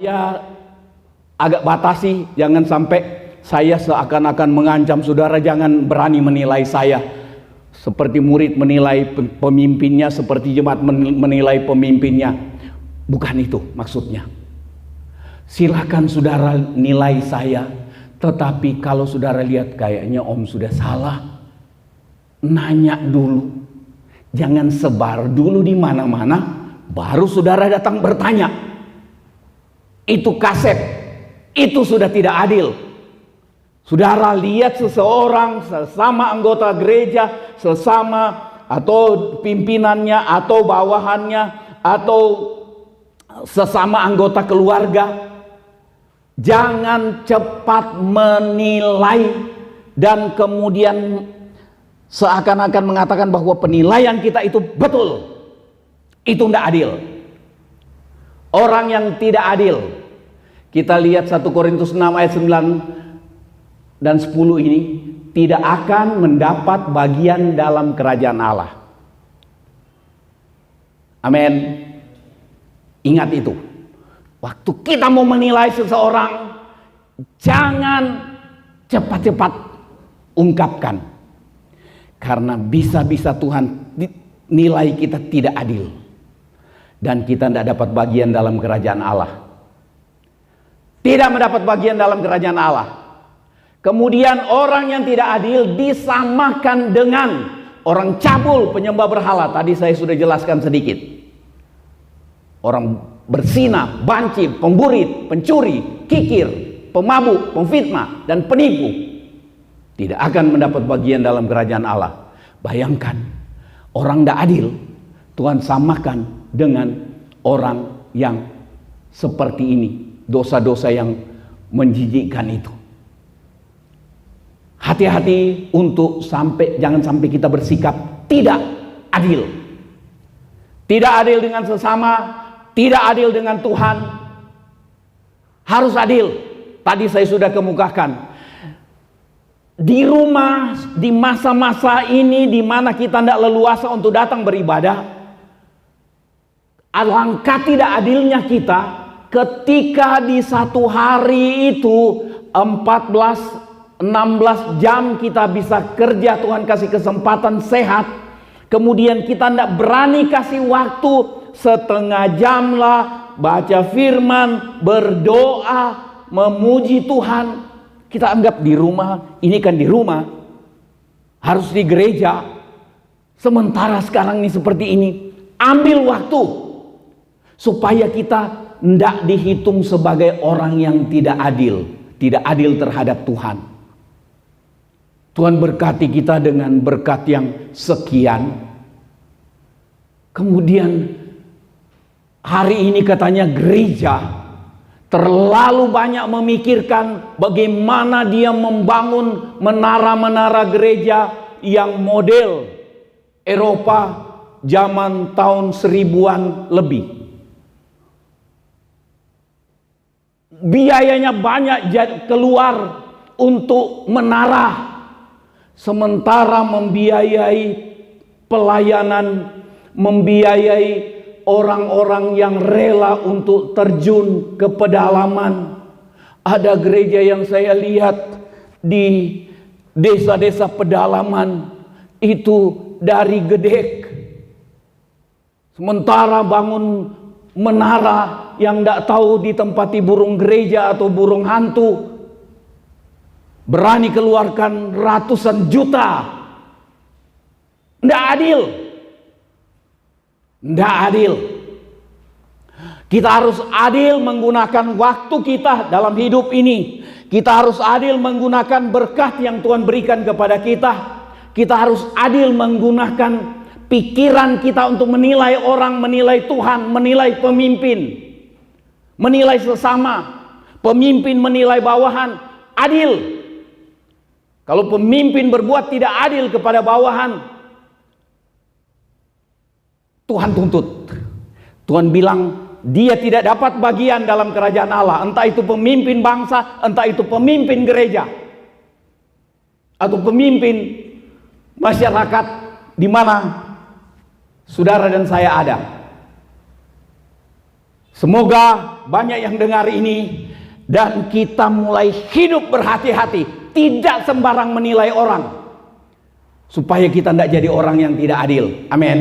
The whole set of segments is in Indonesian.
Ya, agak batasi, jangan sampai saya seakan-akan mengancam saudara, jangan berani menilai saya seperti murid menilai pemimpinnya, seperti jemaat menilai pemimpinnya. Bukan itu maksudnya. Silakan saudara nilai saya, tetapi kalau saudara lihat kayaknya om sudah salah, nanya dulu. Jangan sebar dulu di mana-mana, baru saudara datang bertanya. Itu kaset, itu sudah tidak adil. Saudara lihat seseorang, sesama anggota gereja, sesama atau pimpinannya, atau bawahannya, atau sesama anggota keluarga, jangan cepat menilai dan kemudian seakan-akan mengatakan bahwa penilaian kita itu betul. Itu tidak adil. Orang yang tidak adil, kita lihat 1 Korintus 6 ayat 9 dan 10 ini, tidak akan mendapat bagian dalam kerajaan Allah. Amin. Ingat itu. Waktu kita mau menilai seseorang, jangan cepat-cepat ungkapkan. Karena bisa-bisa Tuhan nilai kita tidak adil. Dan kita tidak dapat bagian dalam kerajaan Allah. Tidak mendapat bagian dalam kerajaan Allah. Kemudian orang yang tidak adil disamakan dengan orang cabul, penyembah berhala. Tadi saya sudah jelaskan sedikit. Orang berzina, banci, pemburit, pencuri, kikir, pemabuk, pemfitnah, dan penipu tidak akan mendapat bagian dalam kerajaan Allah. Bayangkan, orang tidak adil Tuhan samakan dengan orang yang seperti ini. Dosa-dosa yang menjijikkan itu. Hati-hati untuk jangan sampai kita bersikap tidak adil. Tidak adil dengan sesama, tidak adil dengan Tuhan. Harus adil. Tadi saya sudah kemukakan. Di rumah, di masa-masa ini di mana kita tidak leluasa untuk datang beribadah, alangkah tidak adilnya kita ketika di satu hari itu 16 jam kita bisa kerja, Tuhan kasih kesempatan sehat, kemudian kita tidak berani kasih waktu setengah jam lah baca firman, berdoa, memuji Tuhan. Kita anggap di rumah, ini kan di rumah, harus di gereja. Sementara sekarang ini seperti ini. Ambil waktu supaya kita tidak dihitung sebagai orang yang tidak adil. Tidak adil terhadap Tuhan. Tuhan berkati kita dengan berkat yang sekian. Kemudian hari ini katanya gereja terlalu banyak memikirkan bagaimana dia membangun menara-menara gereja yang model Eropa zaman tahun 1000-an lebih. Biayanya banyak keluar untuk menara, sementara membiayai pelayanan, membiayai orang-orang yang rela untuk terjun ke pedalaman. Ada gereja yang saya lihat di desa-desa pedalaman itu dari gedek, sementara bangun menara yang tidak tahu ditempati burung gereja atau burung hantu, berani keluarkan ratusan juta. Tidak adil. Tidak adil. Kita harus adil menggunakan waktu kita dalam hidup ini. Kita harus adil menggunakan berkat yang Tuhan berikan kepada kita. Kita harus adil menggunakan pikiran kita untuk menilai orang, menilai Tuhan, menilai pemimpin, menilai sesama. Pemimpin menilai bawahan, adil. Kalau pemimpin berbuat tidak adil kepada bawahan, Tuhan tuntut. Tuhan bilang dia tidak dapat bagian dalam kerajaan Allah. Entah itu pemimpin bangsa, entah itu pemimpin gereja, atau pemimpin masyarakat di mana saudara dan saya ada. Semoga banyak yang dengar ini dan kita mulai hidup berhati-hati, tidak sembarang menilai orang, supaya kita tidak jadi orang yang tidak adil. Amin.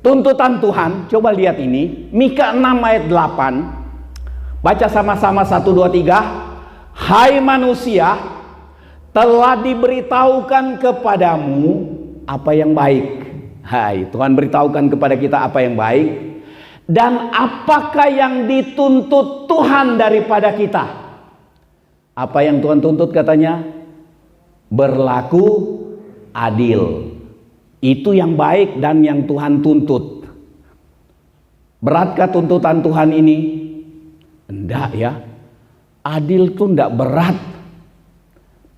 Tuntutan Tuhan, coba lihat ini, Mika 6 ayat 8. Baca sama-sama 1, 2, 3. Hai manusia, telah diberitahukan kepadamu apa yang baik. Hai, Tuhan beritahukan kepada kita apa yang baik. Dan apakah yang dituntut Tuhan daripada kita? Apa yang Tuhan tuntut katanya? Berlaku adil. Itu yang baik dan yang Tuhan tuntut. Beratkah tuntutan Tuhan ini? Enggak ya. Adil itu enggak berat.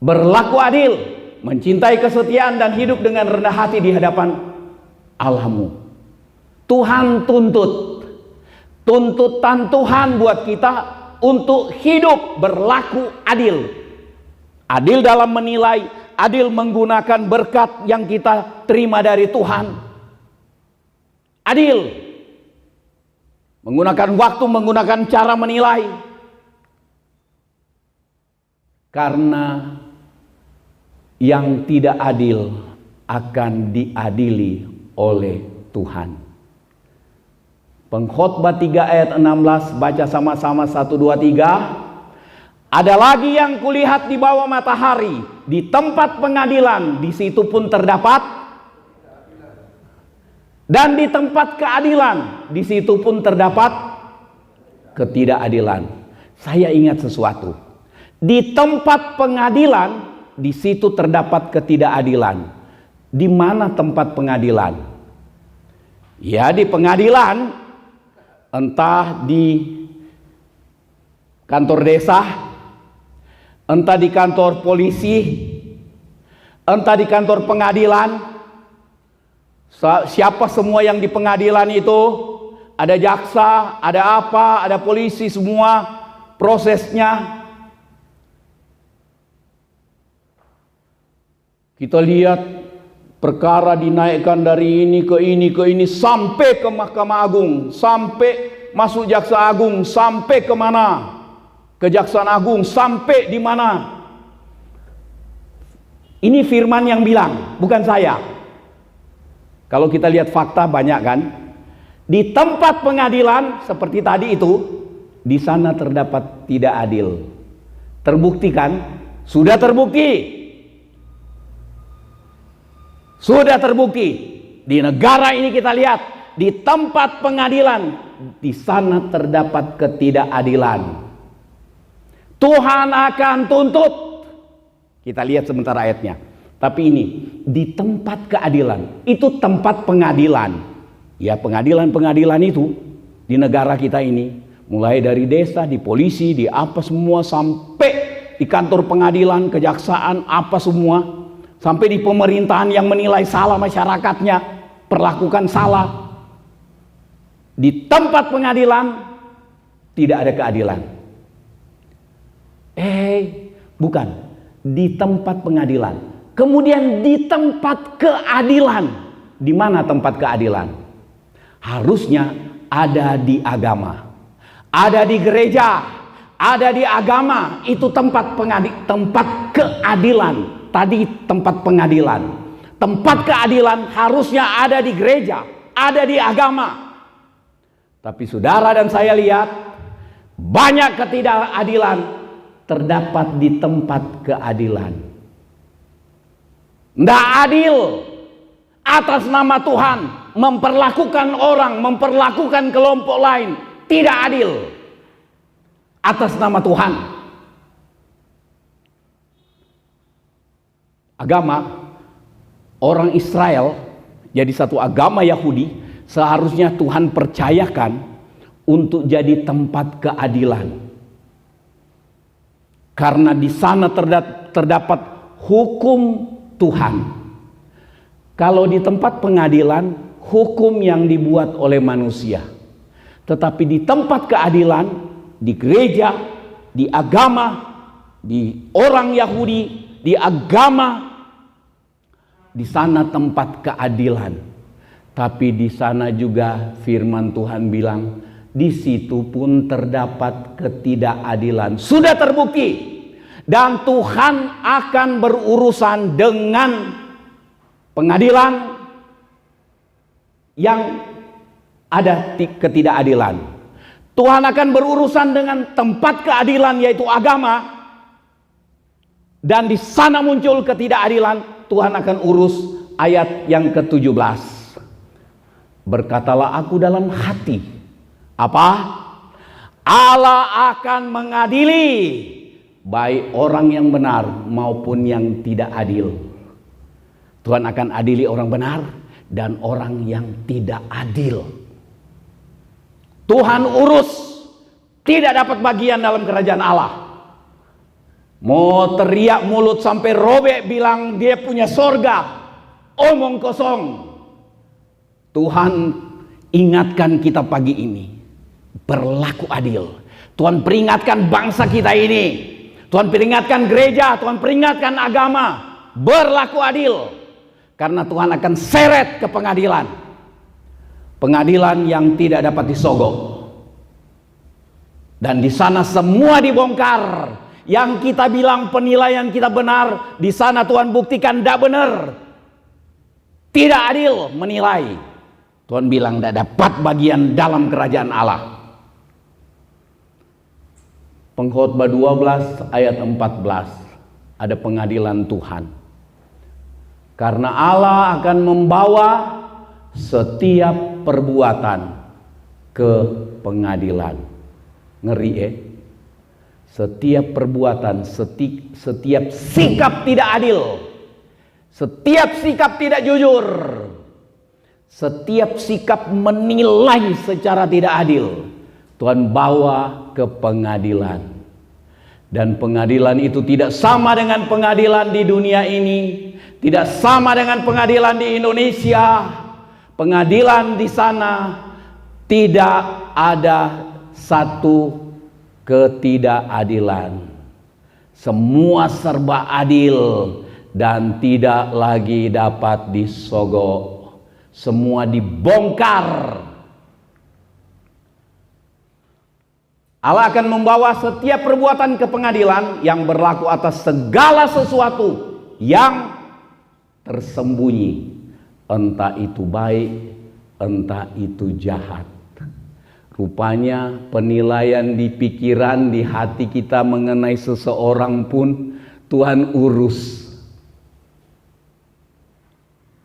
Berlaku adil, mencintai kesetiaan dan hidup dengan rendah hati di hadapan Allahmu. Tuhan tuntut. Tuntutan Tuhan buat kita untuk hidup berlaku adil. Adil dalam menilai, adil menggunakan berkat yang kita terima dari Tuhan. Adil menggunakan waktu, menggunakan cara menilai. Karena yang tidak adil akan diadili oleh Tuhan. Pengkhotbah 3 ayat 16, baca sama-sama 1, 2, 3. Ada lagi yang kulihat di bawah matahari, di tempat pengadilan, di situ pun terdapat, dan di tempat keadilan, di situ pun terdapat ketidakadilan. Saya ingat sesuatu. Di tempat pengadilan, di situ terdapat ketidakadilan. Di mana tempat pengadilan? Ya, di pengadilan. Entah di kantor desa, entah di kantor polisi, entah di kantor pengadilan. Siapa semua yang di pengadilan itu, ada jaksa, ada apa, ada polisi, semua prosesnya. Kita lihat perkara dinaikkan dari ini ke ini ke ini sampai ke Mahkamah Agung, sampai masuk Jaksa Agung, sampai ke mana? Kejaksaan Agung, sampai di mana? Ini firman yang bilang, bukan saya. Kalau kita lihat fakta banyak kan? Di tempat pengadilan seperti tadi itu, di sana terdapat tidak adil. Terbukti kan? Sudah terbukti. Sudah terbukti. Di negara ini kita lihat, di tempat pengadilan, di sana terdapat ketidakadilan. Tuhan akan tuntut. Kita lihat sebentar ayatnya. Tapi ini, di tempat keadilan, itu tempat pengadilan. Ya, pengadilan-pengadilan itu di negara kita ini, mulai dari desa, di polisi, di apa semua, sampai di kantor pengadilan, kejaksaan, apa semua. Sampai di pemerintahan yang menilai salah masyarakatnya, perlakukan salah. Di tempat pengadilan tidak ada keadilan. Bukan. Di tempat pengadilan. Kemudian di tempat keadilan. Di mana tempat keadilan? Harusnya ada di agama. Ada di gereja. Ada di agama. Itu tempat keadilan. Tadi tempat pengadilan. Tempat keadilan harusnya ada di gereja, ada di agama. Tapi saudara dan saya lihat banyak ketidakadilan terdapat di tempat keadilan. Tidak adil atas nama Tuhan memperlakukan orang, memperlakukan kelompok lain. Tidak adil atas nama Tuhan. Agama orang Israel jadi satu agama Yahudi, seharusnya Tuhan percayakan untuk jadi tempat keadilan. Karena di sana terdapat hukum Tuhan. Kalau di tempat pengadilan, hukum yang dibuat oleh manusia. Tetapi di tempat keadilan, di gereja, di agama, di orang Yahudi, di agama, di sana tempat keadilan. Tapi di sana juga firman Tuhan bilang, di situ pun terdapat ketidakadilan. Sudah terbukti. Dan Tuhan akan berurusan dengan pengadilan yang ada ketidakadilan. Tuhan akan berurusan dengan tempat keadilan, yaitu agama. Dan di sana muncul ketidakadilan. Tuhan akan urus. Ayat yang ke-17. Berkatalah aku dalam hati. Apa? Allah akan mengadili baik orang yang benar maupun yang tidak adil. Tuhan akan adili orang benar dan orang yang tidak adil. Tuhan urus, tidak dapat bagian dalam kerajaan Allah. Mau teriak mulut sampai robek bilang dia punya sorga, omong kosong. Tuhan ingatkan kita pagi ini, berlaku adil. Tuhan peringatkan bangsa kita ini. Tuhan peringatkan gereja, Tuhan peringatkan agama, berlaku adil. Karena Tuhan akan seret ke pengadilan. Pengadilan yang tidak dapat disogok. Dan di sana semua dibongkar. Yang kita bilang penilaian kita benar, di sana Tuhan buktikan tidak benar. Tidak adil menilai. Tuhan bilang tidak dapat bagian dalam kerajaan Allah. Pengkhotbah 12 ayat 14. Ada pengadilan Tuhan. Karena Allah akan membawa setiap perbuatan ke pengadilan. Ngeri Setiap perbuatan, setiap sikap tidak adil, setiap sikap tidak jujur, setiap sikap menilai secara tidak adil, Tuhan bawa ke pengadilan. Dan pengadilan itu tidak sama dengan pengadilan di dunia ini, tidak sama dengan pengadilan di Indonesia. Pengadilan di sana tidak ada satu ketidakadilan. Semua serba adil dan tidak lagi dapat disogok. Semua dibongkar. Allah akan membawa setiap perbuatan ke pengadilan yang berlaku atas segala sesuatu yang tersembunyi, entah itu baik, entah itu jahat. Rupanya penilaian di pikiran, di hati kita mengenai seseorang pun Tuhan urus.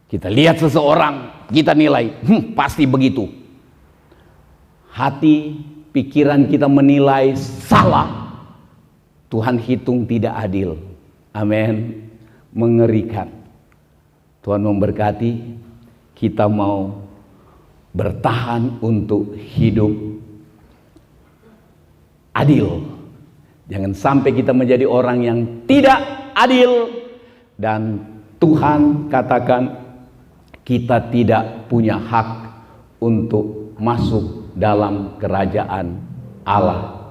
Kita lihat seseorang, kita nilai, pasti begitu. Hati, pikiran kita menilai salah, Tuhan hitung tidak adil. Amin. Mengerikan. Tuhan memberkati, kita mau bertahan untuk hidup adil. Jangan sampai kita menjadi orang yang tidak adil. Dan Tuhan katakan kita tidak punya hak untuk masuk dalam kerajaan Allah.